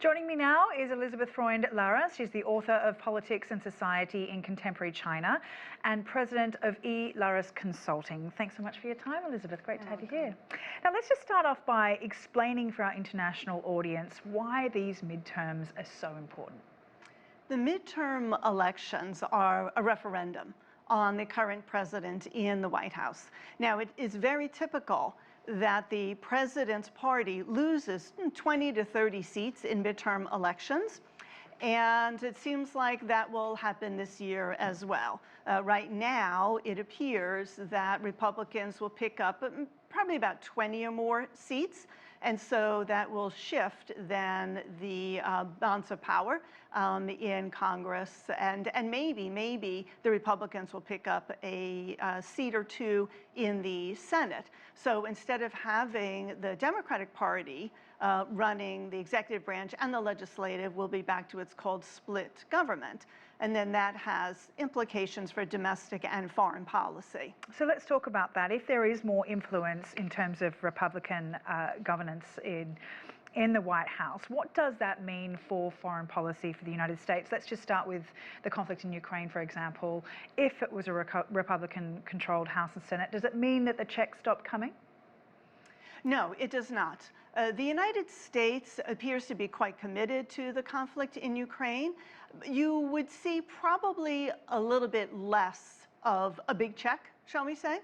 Joining me now is Elizabeth Freund Larus. She's the author of Politics and Society in Contemporary China and president of E. Larus Consulting. Thanks so much for your time, Elizabeth. Great to have you here. Now, let's just start off by explaining for our international audience why these midterms are so important. The midterm elections are a referendum on the current president in the White House. Now, it is very typical that the president's party loses 20 to 30 seats in midterm elections. And it seems like that will happen this year as well. Right now, it appears that Republicans will pick up probably about 20 or more seats. And so that will shift then the balance of power in Congress. And maybe the Republicans will pick up a seat or two in the Senate. So instead of having the Democratic Party running the executive branch and the legislative, we'll be back to what's called split government. And then that has implications for domestic and foreign policy. So let's talk about that. If there is more influence in terms of Republican governance in the White House, what does that mean for foreign policy for the United States? Let's just start with the conflict in Ukraine, for example. If it was a Republican-controlled House and Senate, does it mean that the checks stop coming? No, it does not. The United States appears to be quite committed to the conflict in Ukraine. You would see probably a little bit less of a big check, shall we say.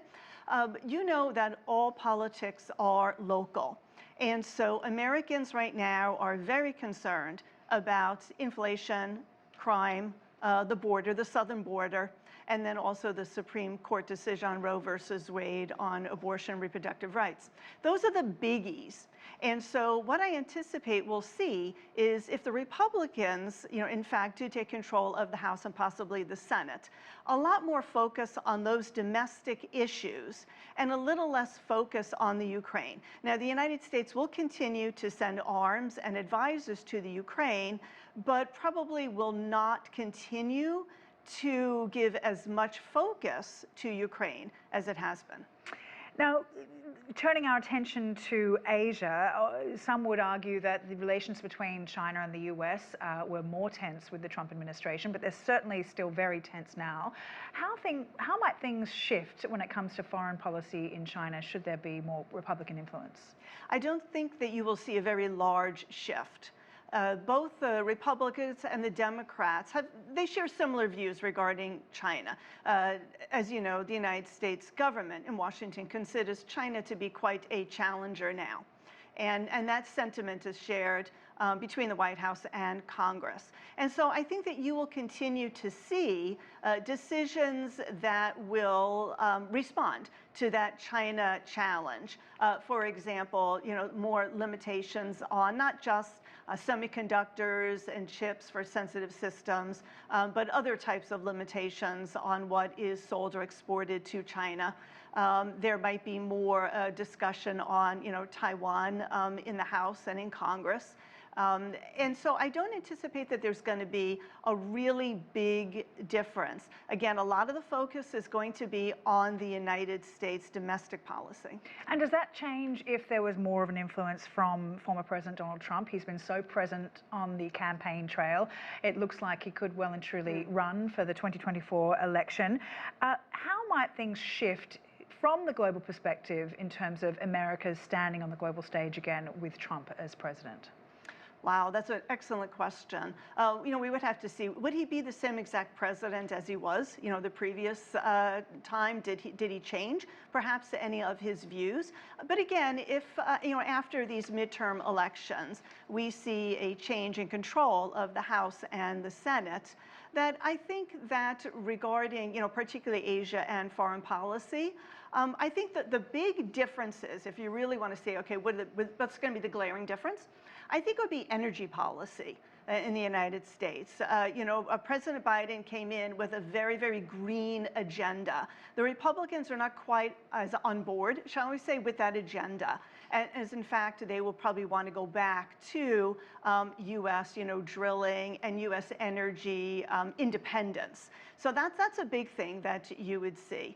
You know that all politics are local. And so Americans right now are very concerned about inflation, crime, the border, the southern border, and then also the Supreme Court decision on Roe versus Wade on abortion and reproductive rights. Those are the biggies. And so what I anticipate we'll see is if the Republicans, in fact, do take control of the House and possibly the Senate, a lot more focus on those domestic issues and a little less focus on the Ukraine. Now, the United States will continue to send arms and advisors to the Ukraine, but probably will not continue to give as much focus to Ukraine as it has been. Now, turning our attention to Asia, some would argue that the relations between China and the US were more tense with the Trump administration, but they're certainly still very tense now. How might things shift when it comes to foreign policy in China should there be more Republican influence? I don't think that you will see a very large shift. Both the Republicans and the Democrats they share similar views regarding China. As you know, the United States government in Washington considers China to be quite a challenger now. And that sentiment is shared between the White House and Congress. And so I think that you will continue to see decisions that will respond to that China challenge. For example, more limitations on not just semiconductors and chips for sensitive systems, but other types of limitations on what is sold or exported to China. There might be more discussion on, Taiwan in the House and in Congress. And so I don't anticipate that there's going to be a really big difference. Again, a lot of the focus is going to be on the United States domestic policy. And does that change if there was more of an influence from former President Donald Trump? He's been so present on the campaign trail. It looks like he could well and truly run for the 2024 election. How might things shift from the global perspective in terms of America's standing on the global stage again with Trump as president? Wow, that's an excellent question. We would have to see, would he be the same exact president as he was, the previous time? Did he change perhaps any of his views? But again, if, after these midterm elections, we see a change in control of the House and the Senate, that I think that regarding, particularly Asia and foreign policy, I think that the big differences, if you really want to say, okay, what's going to be the glaring difference? I think it would be energy policy in the United States. President Biden came in with a very, very green agenda. The Republicans are not quite as on board, shall we say, with that agenda. As in fact, they will probably want to go back to U.S. Drilling and U.S. energy independence. So that's a big thing that you would see.